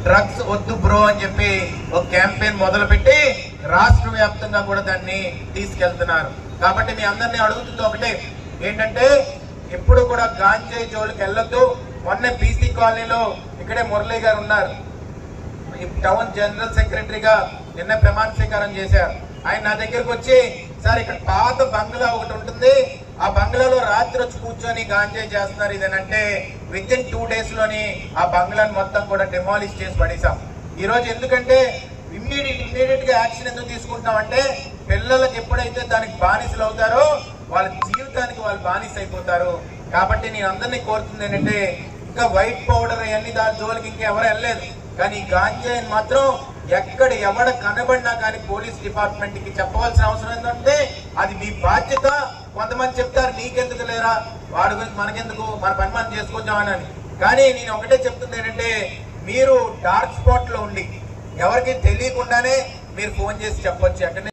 Drugs వద్దు bro అని చెప్పి ఒక క్యాంపెయిన్ మొదలుపెట్టి రాష్ట్ర వ్యాప్తంగా కూడా దాన్ని తీసుకెళ్తున్నారు. కాబట్టి మీ అందరినీ అడుగుతుంది ఒకటే ఏంటంటే, ఎప్పుడు కూడా గాంజాయి జోలికి వెళ్ళొద్దు. మొన్న బీసీ కాలనీలో ఇక్కడే మురళీ గారు ఉన్నారు, టౌన్ జనరల్ సెక్రటరీగా నిన్న ప్రమాణ స్వీకారం చేశారు. ఆయన నా దగ్గరకు వచ్చి, సార్ ఇక్కడ పాత బంగ్లా ఒకటి ఉంటుంది, ఆ బంగ్లాలో రాత్రి వచ్చి కూర్చొని గాంజాయి చేస్తున్నారు ఇదేనంటే విత్ ఇన్ 2 days లోని ఆ బంగ్లాను మొత్తం కూడా డెమాలిష్ చేసి పడేసాం. ఈ రోజు ఎందుకంటే ఇమ్మీడియట్ గా యాక్షన్ ఎందుకు తీసుకుంటామంటే, పిల్లలకు ఎప్పుడైతే దానికి బానిసలు అవుతారో వాళ్ళ జీవితానికి వాళ్ళు బానిస అయిపోతారు. కాబట్టి నేను అందరినీ కోరుతుంది ఏంటంటే, ఇంకా వైట్ పౌడర్ అవన్నీ దాని జోలికి ఇంకా ఎవరు వెళ్ళలేదు, కానీ గాంజాయిని మాత్రం ఎక్కడ ఎవడ కనబడినా కానీ పోలీస్ డిపార్ట్మెంట్ కి చెప్పవలసిన అవసరం ఏంటంటే, అది మీ బాధ్యత. కొంతమంది చెప్తారు నీకెందుకు లేరా, వాడి గురించి మనకెందుకు, మన పని మనం చేసుకొచ్చామని. కానీ నేను ఒకటే చెప్తుంది ఏంటంటే, మీరు డార్క్ స్పాట్ లో ఉండి ఎవరికి తెలియకుండానే మీరు ఫోన్ చేసి చెప్పొచ్చు.